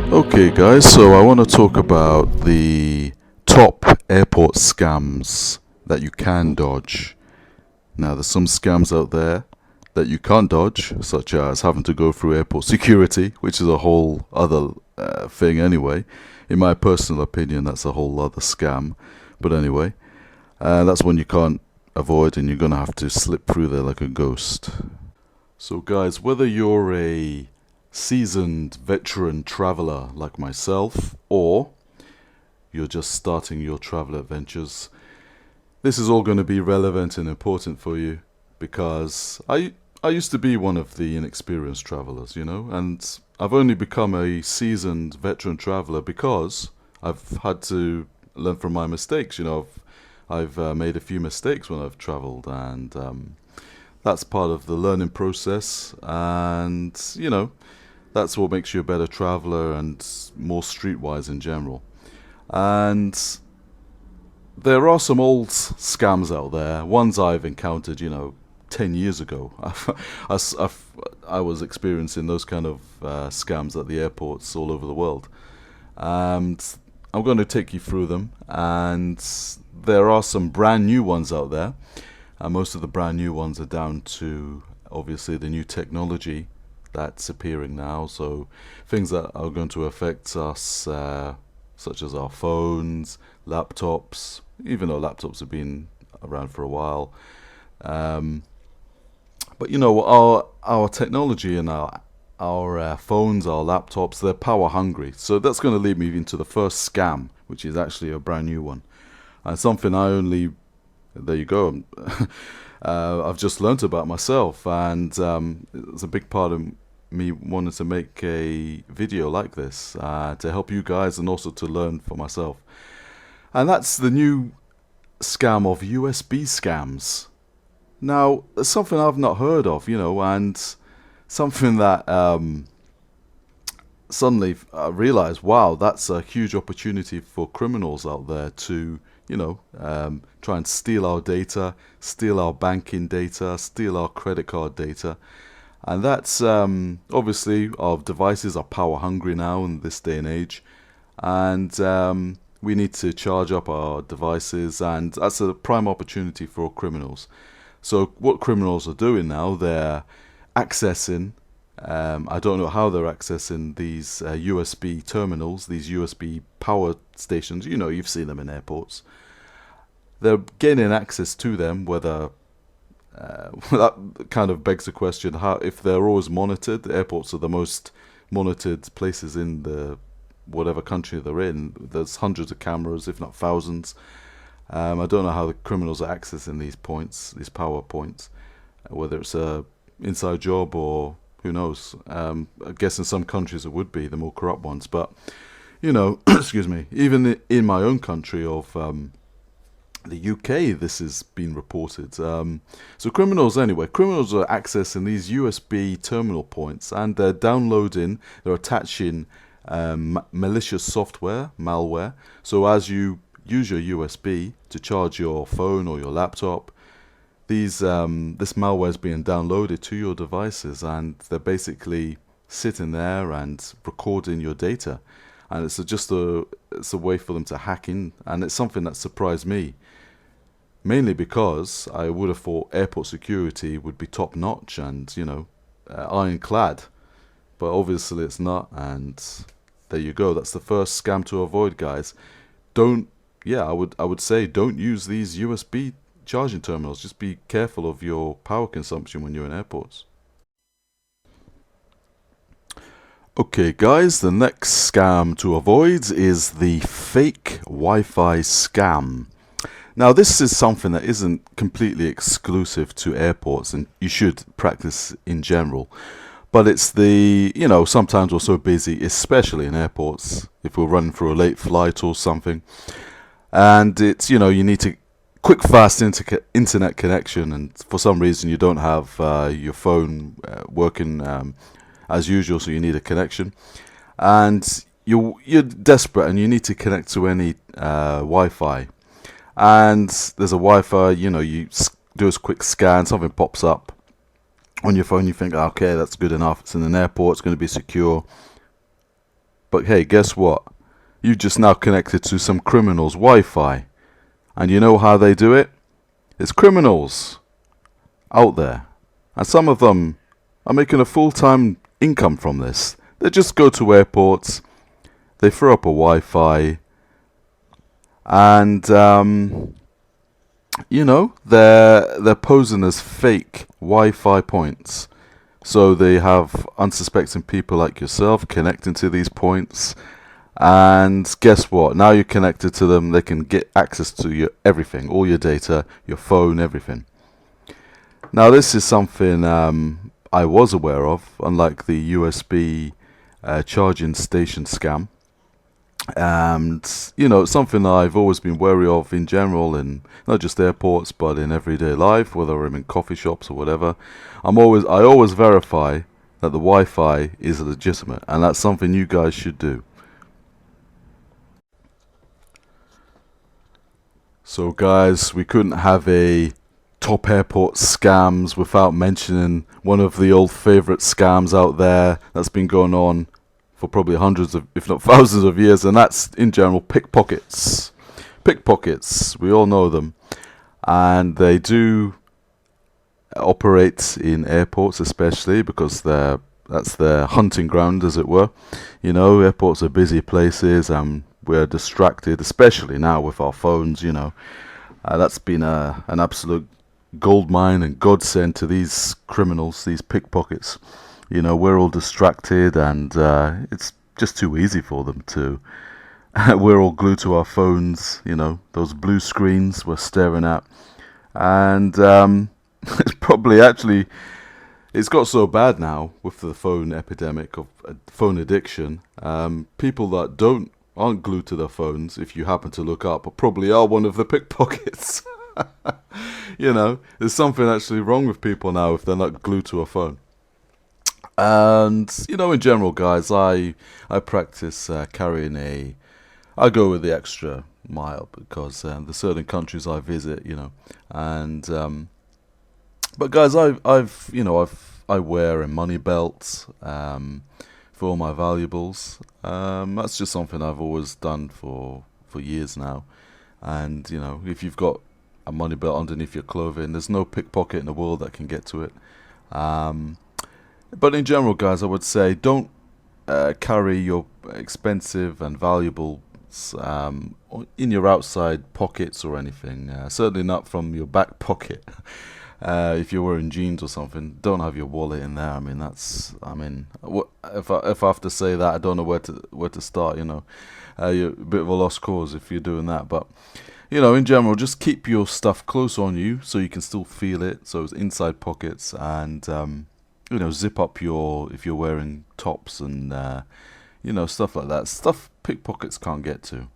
Okay, guys, so I want to talk about the top airport scams that you can dodge. Now, there's some scams out there that you can't dodge, such as having to go through airport security, which is a whole other thing anyway. In my personal opinion, that's a whole other scam. But anyway, that's one you can't avoid, and you're going to have to slip through there like a ghost. So, guys, whether you're a seasoned veteran traveler like myself, or you're just starting your travel adventures, this is all going to be relevant and important for you because I used to be one of the inexperienced travelers, and I've only become a seasoned veteran traveler because I've had to learn from my mistakes. I've made a few mistakes when I've traveled, and that's part of the learning process, and that's what makes you a better traveler and more streetwise in general. And there are some old scams out there, ones I've encountered, 10 years ago. I was experiencing those kind of scams at the airports all over the world. And I'm going to take you through them. And there are some brand new ones out there. And most of the brand new ones are down to, obviously, the new technology that's appearing now. So things that are going to affect us, such as our phones, laptops, even though laptops have been around for a while. But our technology and our phones, our laptops, they're power hungry. So that's going to lead me into the first scam, which is actually a brand new one, and something there you go. I've just learnt about myself, and it's a big part of me wanting to make a video like this to help you guys and also to learn for myself. And that's the new scam of USB scams. Now, it's something I've not heard of, and something that suddenly I realized, wow, that's a huge opportunity for criminals out there to try and steal our data, steal our banking data, steal our credit card data. And that's obviously our devices are power hungry now in this day and age. And we need to charge up our devices, and that's a prime opportunity for criminals. So what criminals are doing now, they're accessing, I don't know how they're accessing these USB terminals, these USB power stations. You've seen them in airports. They're gaining access to them, whether that kind of begs the question, how, if they're always monitored. The airports are the most monitored places in the whatever country they're in. There's hundreds of cameras, if not thousands. I don't know how the criminals are accessing these points, these power points, whether it's a inside job or who knows. I guess in some countries it would be, the more corrupt ones. But, excuse me, even in my own country of the UK, this has been reported. So criminals are accessing these USB terminal points, and they're attaching malicious software, malware. So as you use your USB to charge your phone or your laptop, this malware is being downloaded to your devices, and they're basically sitting there and recording your data. And it's a way for them to hack in, and it's something that surprised me. Mainly because I would have thought airport security would be top notch and ironclad, but obviously it's not. And there you go. That's the first scam to avoid, guys. I would say don't use these USB charging terminals. Just be careful of your power consumption when you're in airports. Okay, guys, the next scam to avoid is the fake Wi-Fi scam. Now, this is something that isn't completely exclusive to airports, and you should practice in general. But it's sometimes we're so busy, especially in airports, if we're running for a late flight or something. And it's, you need to quick, fast internet connection, and for some reason you don't have your phone working as usual, so you need a connection. And you're desperate, and you need to connect to any Wi-Fi. And there's a Wi-Fi, you do a quick scan, something pops up on your phone, you think, okay, that's good enough, it's in an airport, it's going to be secure. But hey, guess what? You just now connected to some criminals' Wi-Fi. And you know how they do it? It's criminals out there. And some of them are making a full-time income from this. They just go to airports, they throw up a Wi-Fi, and they're posing as fake Wi-Fi points. So they have unsuspecting people like yourself connecting to these points, and guess what? Now you're connected to them, they can get access to your everything, all your data, your phone, everything. Now this is something I was aware of, unlike the USB charging station scam. And it's something that I've always been wary of in general, in not just airports but in everyday life, whether I'm in coffee shops or whatever. I always verify that the Wi-Fi is legitimate, and that's something you guys should do. So guys, we couldn't have a top airport scams without mentioning one of the old favorite scams out there that's been going on for probably hundreds of, if not thousands of years, and that's in general pickpockets. Pickpockets, we all know them, and they do operate in airports, especially because that's their hunting ground, as it were. Airports are busy places, and we're distracted, especially now with our phones. That's been an absolute gold mine and godsend to these criminals, these pickpockets. We're all distracted, and it's just too easy for them to. We're all glued to our phones, those blue screens we're staring at. And it's probably it's got so bad now with the phone epidemic of phone addiction. People that aren't glued to their phones, if you happen to look up, probably are one of the pickpockets. There's something actually wrong with people now if they're not glued to a phone. And in general, guys, I practice carrying I go with the extra mile because there's certain countries I visit, and but guys, I wear a money belt for all my valuables. That's just something I've always done for years now. And if you've got a money belt underneath your clothing, there's no pickpocket in the world that can get to it. But in general, guys, I would say don't carry your expensive and valuables in your outside pockets or anything. Certainly not from your back pocket. If you're wearing jeans or something, don't have your wallet in there. If I have to say that, I don't know where to start. You're a bit of a lost cause if you're doing that. But in general, just keep your stuff close on you so you can still feel it. So it's inside pockets, and zip up if you're wearing tops and stuff like that. Stuff pickpockets can't get to.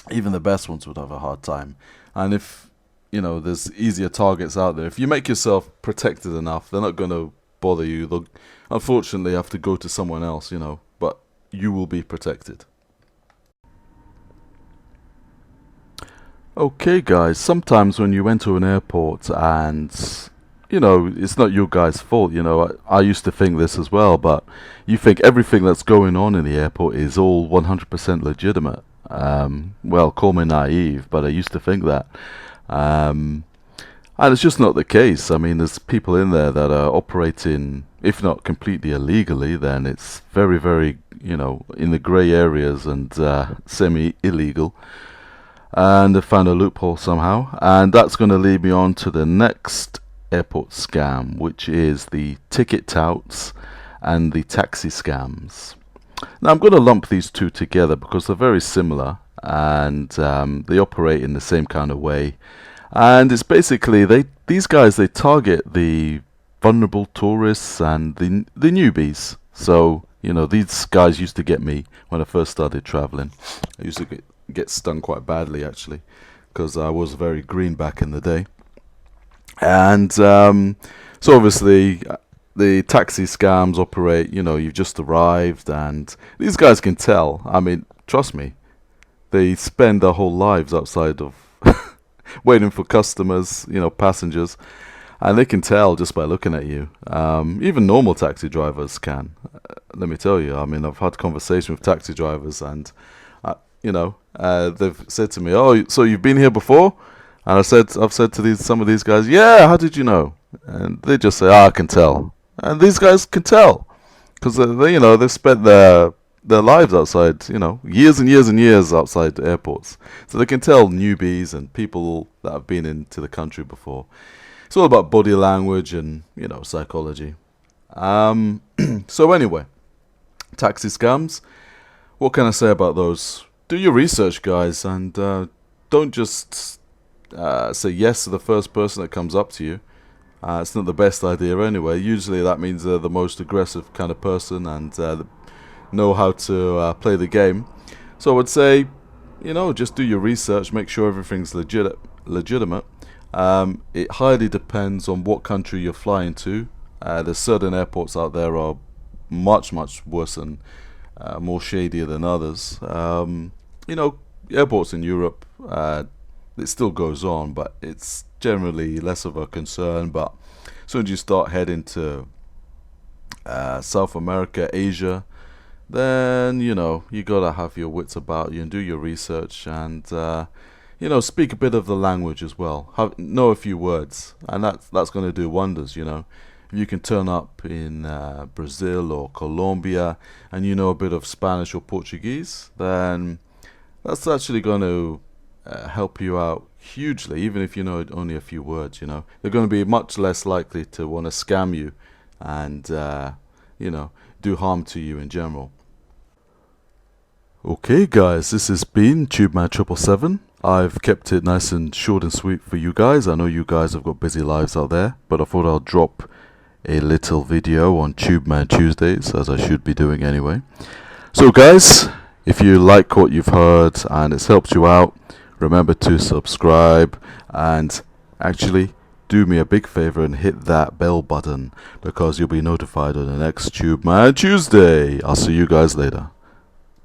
Even the best ones would have a hard time. And if there's easier targets out there, if you make yourself protected enough, they're not going to bother you. They'll unfortunately have to go to someone else, but you will be protected. Okay, guys, sometimes when you enter an airport and it's not your guys' fault. I used to think this as well, but you think everything that's going on in the airport is all 100% legitimate. Well, call me naive, but I used to think that. And it's just not the case. There's people in there that are operating, if not completely illegally, then it's very, very, in the grey areas and semi-illegal. And they found a loophole somehow. And that's going to lead me on to the next airport scam, which is the ticket touts and the taxi scams. Now I'm going to lump these two together because they're very similar, and they operate in the same kind of way. And it's basically these guys target the vulnerable tourists and the newbies. So these guys used to get me when I first started traveling. I used to get stung quite badly actually, because I was very green back in the day. And so obviously the taxi scams operate, you've just arrived, and these guys can tell. Trust me, they spend their whole lives outside of waiting for customers, passengers, and they can tell just by looking at you. Even normal taxi drivers can. let me tell you, I mean, I've had conversations with taxi drivers, and they've said to me, "Oh, so you've been here before?" And I've said to some of these guys, "Yeah, how did you know?" And they just say, "Ah, I can tell." And these guys can tell because they've spent their lives outside, years and years and years outside airports, so they can tell newbies and people that have been into the country before. It's all about body language and psychology. So anyway, taxi scams. What can I say about those? Do your research, guys, and don't just say yes to the first person that comes up to you. It's not the best idea anyway. Usually that means they're the most aggressive kind of person and know how to play the game. So I would say, just do your research, make sure everything's legitimate. It highly depends on what country you're flying to. There's certain airports out there are much, much worse and more shadier than others. Airports in Europe, it still goes on, but it's generally less of a concern. But as soon as you start heading to South America, Asia, then you gotta have your wits about you and do your research and speak a bit of the language as well. Know a few words, and that's going to do wonders. If you can turn up in Brazil or Colombia and you know a bit of Spanish or Portuguese, then that's actually going to help you out hugely. Even if you know only a few words, they're going to be much less likely to want to scam you and do harm to you in general. Okay, guys, this has been TubeMan777. I've kept it nice and short and sweet for you guys. I know you guys have got busy lives out there, but I thought I'll drop a little video on TubeMan Tuesdays, as I should be doing anyway. So guys, if you like what you've heard and it's helped you out, remember to subscribe and actually do me a big favor and hit that bell button because you'll be notified on the next TubeMan Tuesday. I'll see you guys later.